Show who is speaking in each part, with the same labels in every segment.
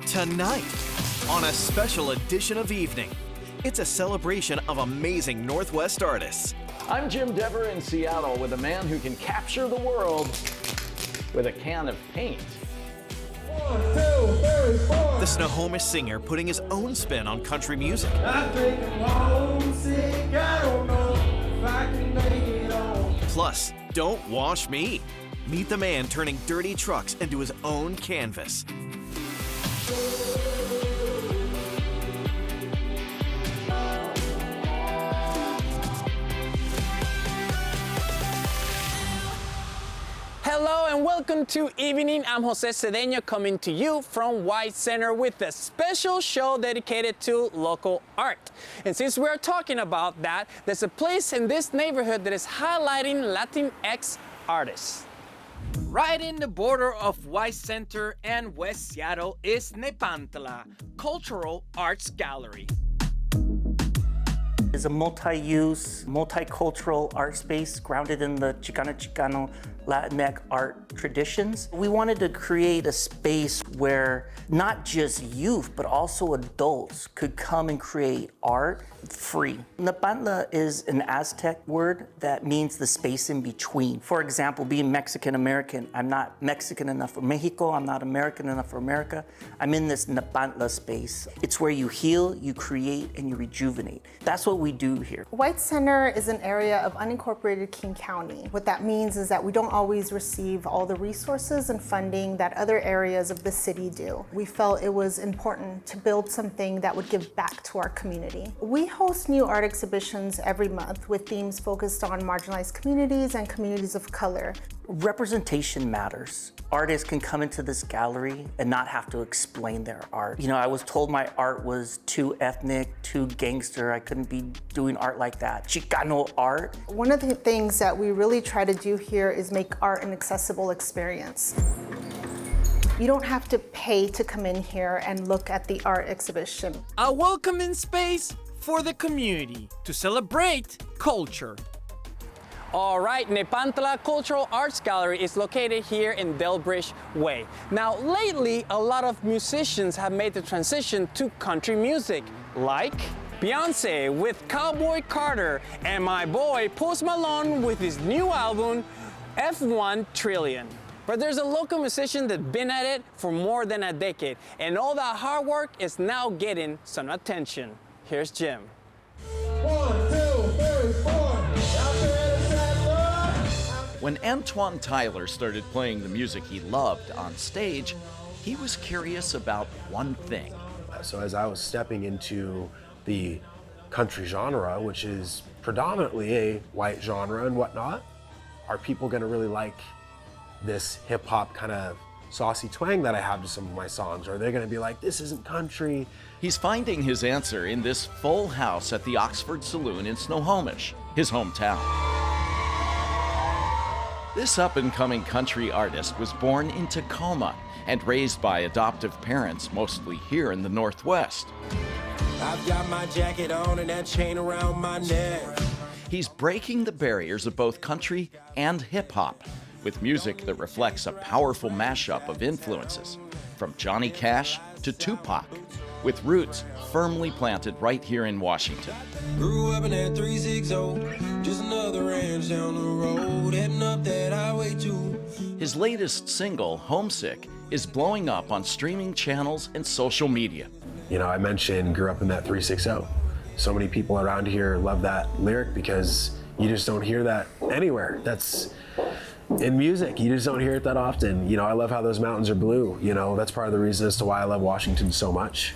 Speaker 1: tonight on a special edition of Evening. It's a celebration of amazing Northwest artists.
Speaker 2: I'm Jim Dever in Seattle with a man who can capture the world with a can of paint.
Speaker 3: 1, 2, 3, 4.
Speaker 1: The Snohomish singer putting his own spin on country music.
Speaker 3: I think I'm homesick, I don't know if I can make it on.
Speaker 1: Plus, Don't Wash Me. Meet the man turning dirty trucks into his own canvas.
Speaker 4: Hello and welcome to Evening. I'm Jose Cedeño coming to you from White Center with a special show dedicated to local art. And since we're talking about that, there's a place in this neighborhood that is highlighting Latinx artists. Right in the border of White Center and West Seattle is Nepantla Cultural Arts Gallery.
Speaker 5: It's a multi-use, multicultural art space grounded in the Chicano Latinx art traditions. We wanted to create a space where not just youth, but also adults could come and create art free. Nepantla is an Aztec word that means the space in between. For example, being Mexican-American, I'm not Mexican enough for Mexico, I'm not American enough for America. I'm in this Nepantla space. It's where you heal, you create, and you rejuvenate. That's what we do here.
Speaker 6: White Center is an area of unincorporated King County. What that means is that we don't always receive all the resources and funding that other areas of the city do. We felt it was important to build something that would give back to our community. We host new art exhibitions every month with themes focused on marginalized communities and communities of color.
Speaker 5: Representation matters. Artists can come into this gallery and not have to explain their art. You know, I was told my art was too ethnic, too gangster. I couldn't be doing art like that. Chicano art.
Speaker 6: One of the things that we really try to do here is make art an accessible experience. You don't have to pay to come in here and look at the art exhibition.
Speaker 4: A welcoming space for the community to celebrate culture. All right, Nepantla Cultural Arts Gallery is located here in Delbridge Way. Now, lately, a lot of musicians have made the transition to country music, like Beyonce with Cowboy Carter and my boy Post Malone with his new album, F1 Trillion. But there's a local musician that's been at it for more than a decade, and all that hard work is now getting some attention. Here's Jim.
Speaker 3: 1, 2, 3, 4.
Speaker 2: When Antoine Tyler started playing the music he loved on stage, he was curious about one thing.
Speaker 7: So as I was stepping into the country genre, which is predominantly a white genre and whatnot, are people gonna really like this hip hop kind of saucy twang that I have to some of my songs? Or are they gonna be like, this isn't country?
Speaker 2: He's finding his answer in this full house at the Oxford Saloon in Snohomish, his hometown. This up-and-coming country artist was born in Tacoma and raised by adoptive parents, mostly here in the Northwest.
Speaker 3: I've got my jacket on and that chain around my neck.
Speaker 2: He's breaking the barriers of both country and hip-hop with music that reflects a powerful mashup of influences, from Johnny Cash to Tupac, with roots firmly planted right here in Washington.
Speaker 3: Grew up in that 360, just another ranch down the road, heading up that highway too.
Speaker 2: His latest single, Homesick, is blowing up on streaming channels and social media.
Speaker 7: You know, I mentioned grew up in that 360. So many people around here love that lyric because you just don't hear that anywhere. That's in music, you just don't hear it that often. You know, I love how those mountains are blue. You know, that's part of the reason as to why I love Washington so much.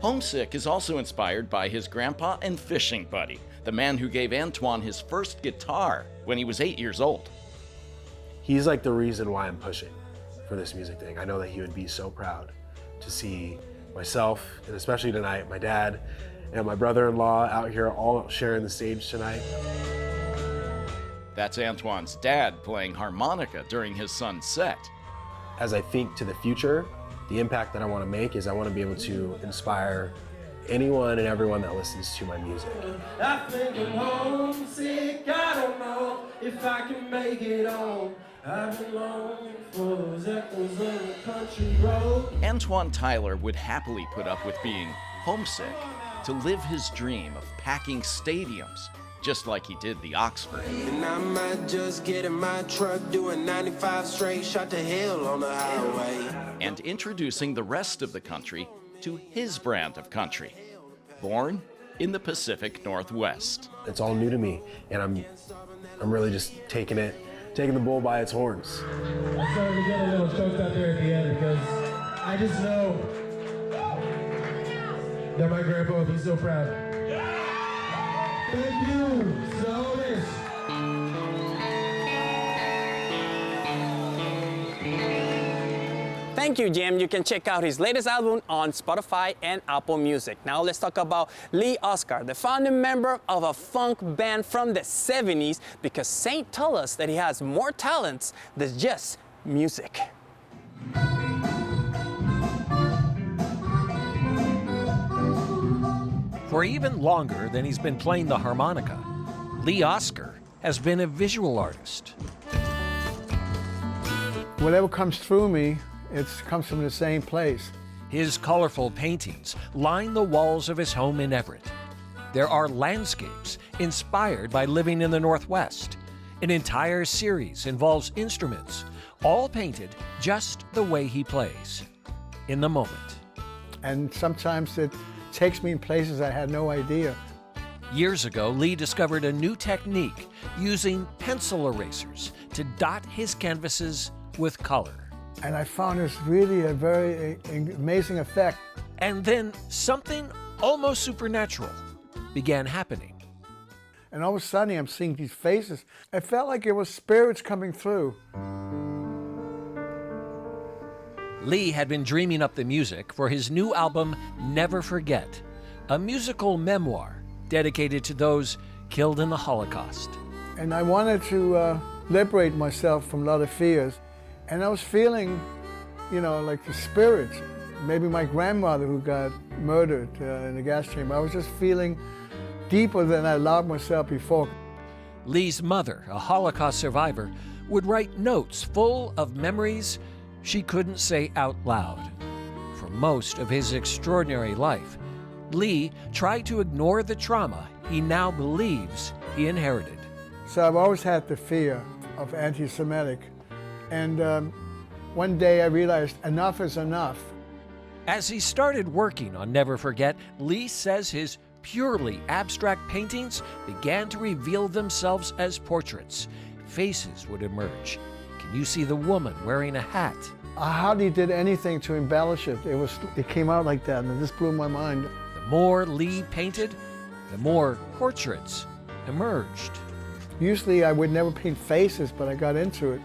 Speaker 2: Homesick is also inspired by his grandpa and fishing buddy, the man who gave Antoine his first guitar when he was 8 years old.
Speaker 7: He's like the reason why I'm pushing for this music thing. I know that he would be so proud to see myself, and especially tonight, my dad and my brother-in-law out here all sharing the stage tonight.
Speaker 2: That's Antoine's dad playing harmonica during his son's set.
Speaker 7: As I think to the future, the impact that I want to make is I want to be able to inspire anyone and everyone that listens to my music.
Speaker 3: I think I'm homesick, I don't know if I can make it home. I've been longing for those echoes of the country road.
Speaker 2: Antoine Tyler would happily put up with being homesick to live his dream of packing stadiums, just like he did the Oxford.
Speaker 3: And I might just get in my truck, doing 95 straight, shot to hell on the highway.
Speaker 2: And introducing the rest of the country to his brand of country, born in the Pacific Northwest.
Speaker 7: It's all new to me, and I'm really just taking the bull by its horns.
Speaker 8: I started to get a little choked up there at the end because I just know that my grandpa would be so proud. Thank you so much.
Speaker 4: Thank you, Jim. You can check out his latest album on Spotify and Apple Music. Now let's talk about Lee Oskar, the founding member of a funk band from the 70s, because Saint told us that he has more talents than just music.
Speaker 9: For even longer than he's been playing the harmonica, Lee Oskar has been a visual artist.
Speaker 10: Whatever comes through me, it comes from the same place.
Speaker 9: His colorful paintings line the walls of his home in Everett. There are landscapes inspired by living in the Northwest. An entire series involves instruments, all painted just the way he plays, in the moment.
Speaker 10: And sometimes it takes me in places I had no idea.
Speaker 9: Years ago, Lee discovered a new technique using pencil erasers to dot his canvases with color.
Speaker 10: And I found this really a very amazing effect.
Speaker 9: And then something almost supernatural began happening.
Speaker 10: And all of a sudden I'm seeing these faces. I felt like it was spirits coming through.
Speaker 9: Lee had been dreaming up the music for his new album, Never Forget, a musical memoir dedicated to those killed in the Holocaust.
Speaker 10: And I wanted to liberate myself from a lot of fears. And I was feeling, like the spirits. Maybe my grandmother who got murdered in the gas chamber. I was just feeling deeper than I allowed myself before.
Speaker 9: Lee's mother, a Holocaust survivor, would write notes full of memories she couldn't say out loud. For most of his extraordinary life, Lee tried to ignore the trauma he now believes he inherited.
Speaker 10: So I've always had the fear of anti-Semitic. And one day I realized enough is enough.
Speaker 9: As he started working on Never Forget, Lee says his purely abstract paintings began to reveal themselves as portraits. Faces would emerge. Can you see the woman wearing a hat?
Speaker 10: I hardly did anything to embellish it. It came out like that, and it just blew my mind.
Speaker 9: The more Lee painted, the more portraits emerged.
Speaker 10: Usually I would never paint faces, but I got into it.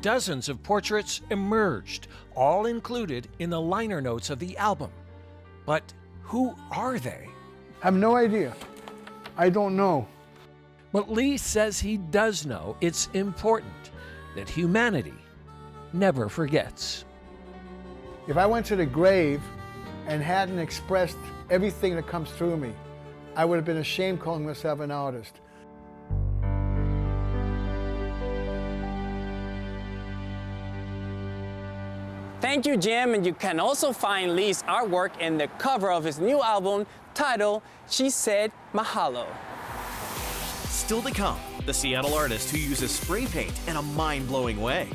Speaker 9: Dozens of portraits emerged, all included in the liner notes of the album. But who are they?
Speaker 10: I have no idea. I don't know.
Speaker 9: But Lee says he does know it's important that humanity never forgets.
Speaker 10: If I went to the grave and hadn't expressed everything that comes through me, I would have been ashamed calling myself an artist.
Speaker 4: Thank you, Jim, and you can also find Lee's artwork in the cover of his new album titled She Said Mahalo.
Speaker 1: Still to come, the Seattle artist who uses spray paint in a mind-blowing way.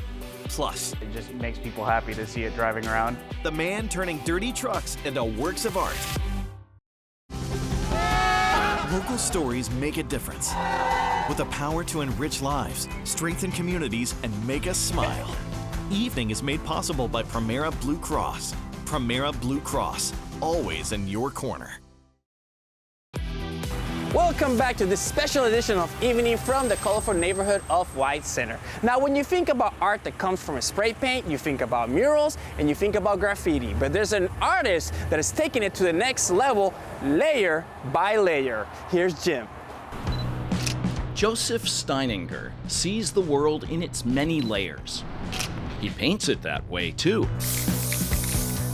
Speaker 1: Plus,
Speaker 11: it just makes people happy to see it driving around.
Speaker 1: The man turning dirty trucks into works of art. Local stories make a difference. With the power to enrich lives, strengthen communities, and make us smile. Evening is made possible by Primera Blue Cross. Primera Blue Cross, always in your corner.
Speaker 4: Welcome back to this special edition of Evening from the colorful neighborhood of White Center. Now, when you think about art that comes from a spray paint, you think about murals and you think about graffiti. But there's an artist that is taking it to the next level, layer by layer. Here's Jim.
Speaker 2: Joseph Steininger sees the world in its many layers. He paints it that way, too.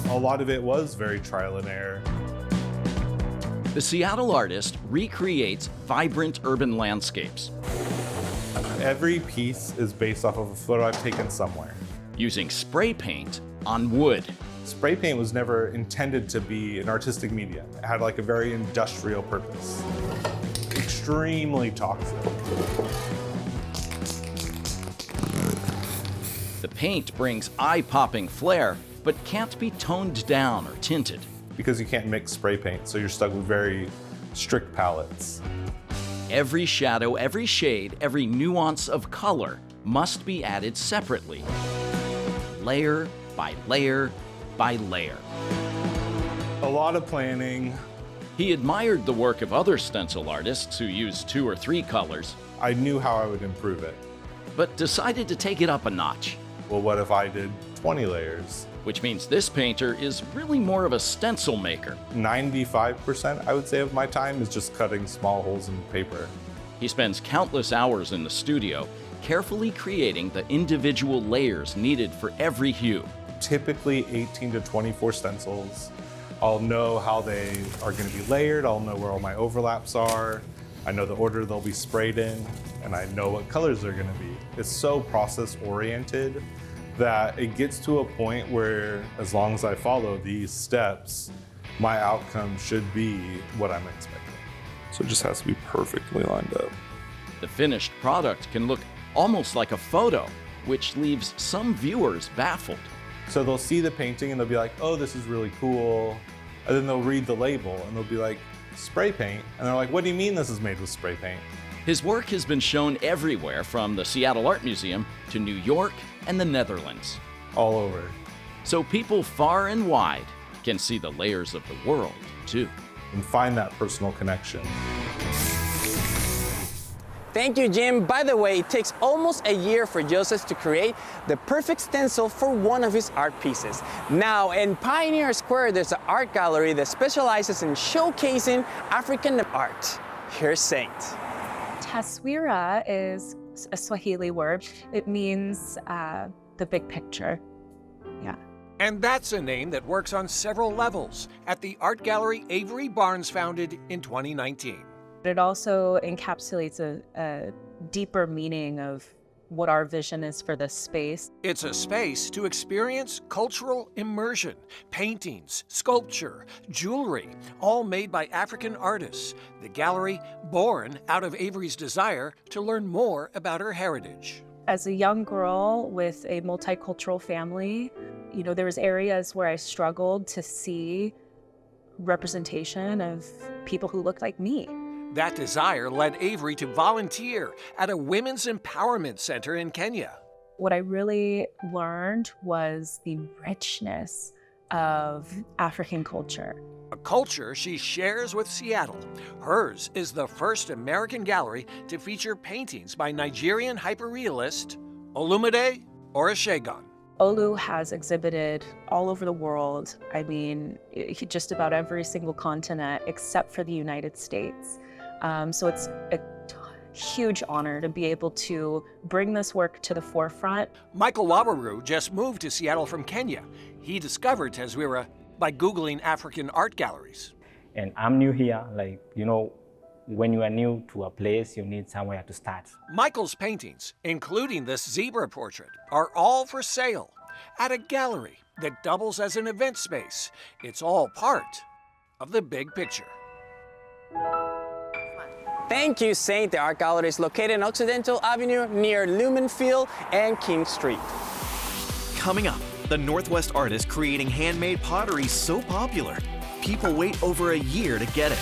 Speaker 12: A lot of it was very trial and error.
Speaker 2: The Seattle artist recreates vibrant urban landscapes.
Speaker 12: Every piece is based off of a photo I've taken somewhere.
Speaker 2: Using spray paint on wood.
Speaker 12: Spray paint was never intended to be an artistic medium. It had like a very industrial purpose. Extremely toxic.
Speaker 2: The paint brings eye-popping flair, but can't be toned down or tinted.
Speaker 12: Because you can't mix spray paint, so you're stuck with very strict palettes.
Speaker 2: Every shadow, every shade, every nuance of color must be added separately, layer by layer by layer.
Speaker 12: A lot of planning.
Speaker 2: He admired the work of other stencil artists who used 2 or 3 colors.
Speaker 12: I knew how I would improve it.
Speaker 2: But decided to take it up a notch.
Speaker 12: Well, what if I did 20 layers?
Speaker 2: Which means this painter is really more of a stencil maker.
Speaker 12: 95%, I would say, of my time is just cutting small holes in paper.
Speaker 2: He spends countless hours in the studio, carefully creating the individual layers needed for every hue.
Speaker 12: Typically 18 to 24 stencils. I'll know how they are going to be layered. I'll know where all my overlaps are. I know the order they'll be sprayed in, and I know what colors they're going to be. It's so process oriented that it gets to a point where, as long as I follow these steps, my outcome should be what I'm expecting. So it just has to be perfectly lined up.
Speaker 2: The finished product can look almost like a photo, which leaves some viewers baffled.
Speaker 12: So they'll see the painting and they'll be like, oh, this is really cool. And then they'll read the label and they'll be like, spray paint? And they're like, what do you mean this is made with spray paint?
Speaker 2: His work has been shown everywhere, from the Seattle Art Museum to New York and the Netherlands.
Speaker 12: All over.
Speaker 2: So people far and wide can see the layers of the world, too.
Speaker 12: And find that personal connection.
Speaker 4: Thank you, Jim. By the way, it takes almost a year for Joseph to create the perfect stencil for one of his art pieces. Now, in Pioneer Square, there's an art gallery that specializes in showcasing African art. Here's Saint.
Speaker 13: Taswira is a Swahili word. It means the big picture. Yeah.
Speaker 9: And that's a name that works on several levels at the art gallery Avery Barnes founded in 2019.
Speaker 13: It also encapsulates a deeper meaning of what our vision is for this space.
Speaker 9: It's a space to experience cultural immersion, paintings, sculpture, jewelry, all made by African artists. The gallery born out of Avery's desire to learn more about her heritage.
Speaker 13: As a young girl with a multicultural family, there was areas where I struggled to see representation of people who looked like me.
Speaker 9: That desire led Avery to volunteer at a women's empowerment center in Kenya.
Speaker 13: What I really learned was the richness of African culture.
Speaker 9: A culture she shares with Seattle. Hers is the first American gallery to feature paintings by Nigerian hyperrealist Olumide Olusegun.
Speaker 13: Olu has exhibited all over the world. I mean, just about every single continent except for the United States. So it's a huge honor to be able to bring this work to the forefront.
Speaker 9: Michael Wawaru just moved to Seattle from Kenya. He discovered Taswira by Googling African art galleries.
Speaker 14: And I'm new here, when you are new to a place, you need somewhere to start.
Speaker 9: Michael's paintings, including this zebra portrait, are all for sale at a gallery that doubles as an event space. It's all part of the big picture.
Speaker 4: Thank you, Saint. The art gallery is located on Occidental Avenue near Lumenfield and King Street.
Speaker 1: Coming up, the Northwest artist creating handmade pottery so popular, people wait over a year to get it.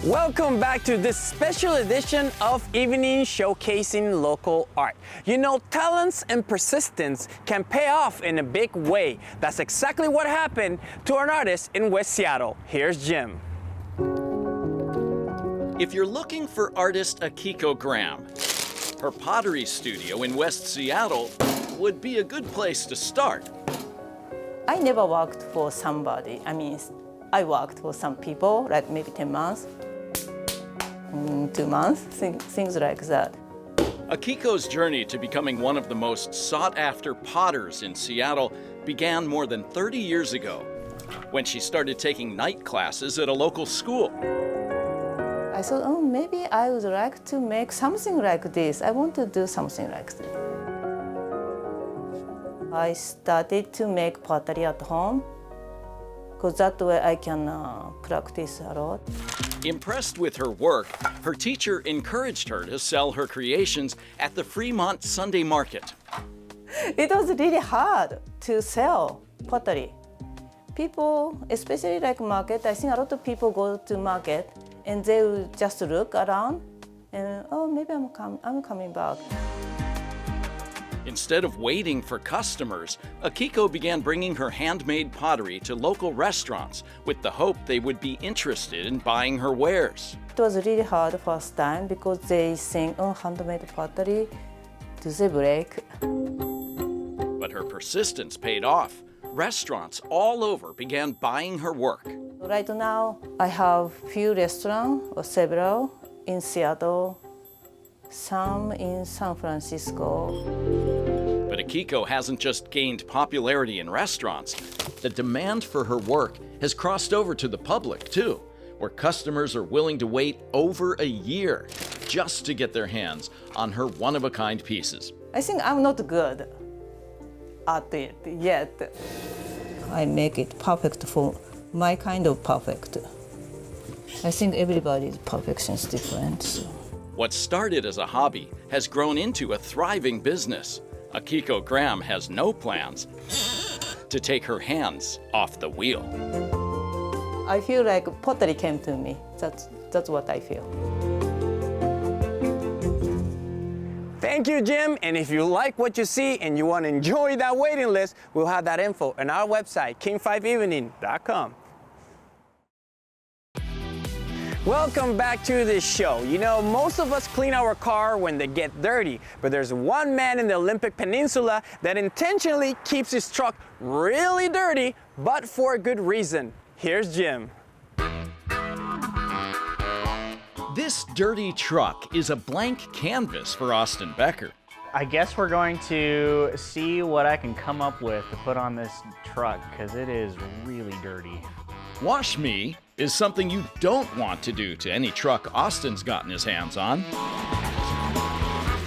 Speaker 4: Welcome back to this special edition of Evening Showcasing Local Art. Talents and persistence can pay off in a big way. That's exactly what happened to an artist in West Seattle. Here's Jim.
Speaker 2: If you're looking for artist Akiko Graham, her pottery studio in West Seattle would be a good place to start.
Speaker 15: I never worked for somebody. I worked for some people, like maybe 10 months, 2 months, things like that.
Speaker 2: Akiko's journey to becoming one of the most sought-after potters in Seattle began more than 30 years ago. when she started taking night classes at a local school.
Speaker 15: I thought, oh, maybe I would like to make something like this. I want to do something like this. I started to make pottery at home, because that way I can practice a lot.
Speaker 2: Impressed with her work, her teacher encouraged her to sell her creations at the Fremont Sunday Market.
Speaker 15: It was really hard to sell pottery. People, especially like market, I think a lot of people go to market and they will just look around and, oh, maybe I'm coming back.
Speaker 2: Instead of waiting for customers, Akiko began bringing her handmade pottery to local restaurants with the hope they would be interested in buying her wares.
Speaker 15: It was really hard first time because they think, oh, handmade pottery, do they break?
Speaker 2: But her persistence paid off. Restaurants all over began buying her work.
Speaker 15: Right now, I have few restaurants, or several, in Seattle, some in San Francisco.
Speaker 2: But Akiko hasn't just gained popularity in restaurants. The demand for her work has crossed over to the public too, where customers are willing to wait over a year just to get their hands on her one-of-a-kind pieces.
Speaker 15: I think I'm not good at it yet. I make it perfect for my kind of perfect. I think everybody's perfection is different. So.
Speaker 2: What started as a hobby has grown into a thriving business. Akiko Graham has no plans to take her hands off the wheel.
Speaker 15: I feel like pottery came to me. That's what I feel.
Speaker 4: Thank you, Jim. And if you like what you see and you want to enjoy that waiting list, we'll have that info on our website, king5evening.com. Welcome back to the show. You know, most of us clean our car when they get dirty, but there's one man in the Olympic Peninsula that intentionally keeps his truck really dirty, but for a good reason. Here's Jim.
Speaker 2: This dirty truck is a blank canvas for Austin Becker.
Speaker 11: I guess we're going to see what I can come up with to put on this truck, because it is really dirty.
Speaker 2: Wash Me is something you don't want to do to any truck Austin's gotten his hands on.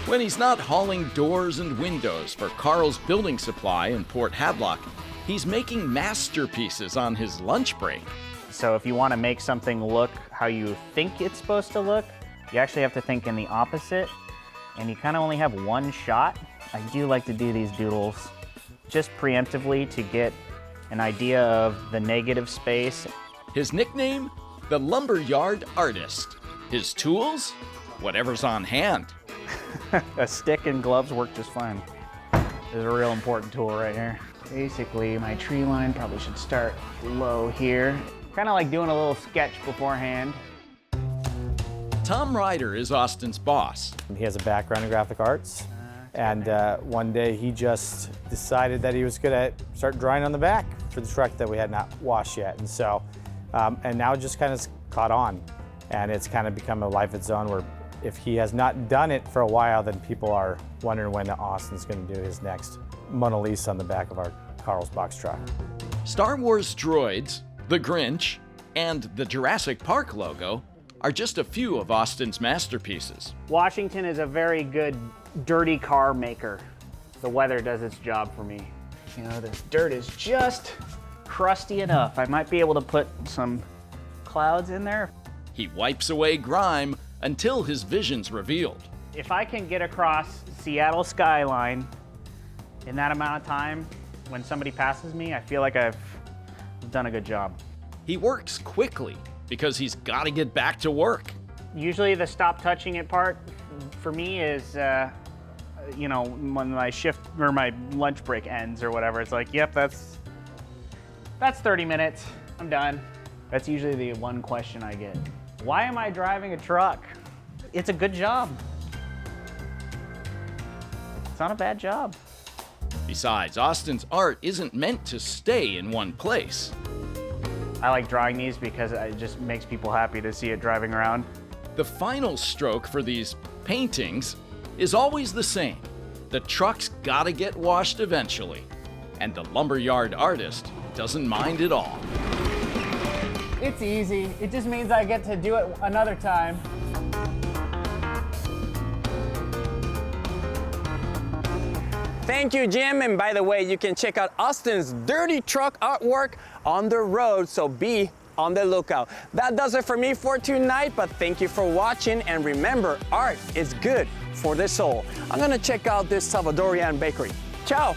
Speaker 2: When he's not hauling doors and windows for Carl's Building Supply in Port Hadlock, he's making masterpieces on his lunch break.
Speaker 11: So if you want to make something look how you think it's supposed to look, you actually have to think in the opposite, and you kind of only have one shot. I do like to do these doodles just preemptively to get an idea of the negative space.
Speaker 2: His nickname? The Lumberyard Artist. His tools? Whatever's on hand.
Speaker 11: A stick and gloves work just fine. This is a real important tool right here. Basically, my tree line probably should start low here. Kind of like doing a little sketch beforehand.
Speaker 2: Tom Ryder is Austin's boss.
Speaker 16: He has a background in graphic arts. And one day he just decided that he was gonna start drawing on the back for the truck that we had not washed yet. And so, and now it just kind of caught on. And it's kind of become a life of its own where if he has not done it for a while, then people are wondering when Austin's gonna do his next Mona Lisa on the back of our Carl's box truck.
Speaker 2: Star Wars droids, the Grinch, and the Jurassic Park logo are just a few of Austin's masterpieces.
Speaker 11: Washington is a very good dirty car maker. The weather does its job for me. You know, this dirt is just crusty enough. I might be able to put some clouds in there.
Speaker 2: He wipes away grime until his vision's revealed.
Speaker 11: If I can get across Seattle skyline in that amount of time, when somebody passes me, I feel like I've done a good job.
Speaker 2: He works quickly because he's got to get back to work.
Speaker 11: Usually the stop touching it part for me is, you know, when my shift or my lunch break ends or whatever, it's like, yep, that's 30 minutes, I'm done. That's usually the one question I get. Why am I driving a truck? It's a good job. It's not a bad job.
Speaker 2: Besides, Austin's art isn't meant to stay in one place.
Speaker 11: I like drawing these because it just makes people happy to see it driving around.
Speaker 2: The final stroke for these paintings is always the same. The truck's gotta get washed eventually, and the lumberyard artist doesn't mind at all.
Speaker 11: It's easy. It just means I get to do it another time.
Speaker 4: Thank you, Jim. And by the way, you can check out Austin's dirty truck artwork on the road, so be on the lookout. That does it for me for tonight, but thank you for watching, and remember, art is good for the soul. I'm gonna check out this Salvadorian bakery. Ciao!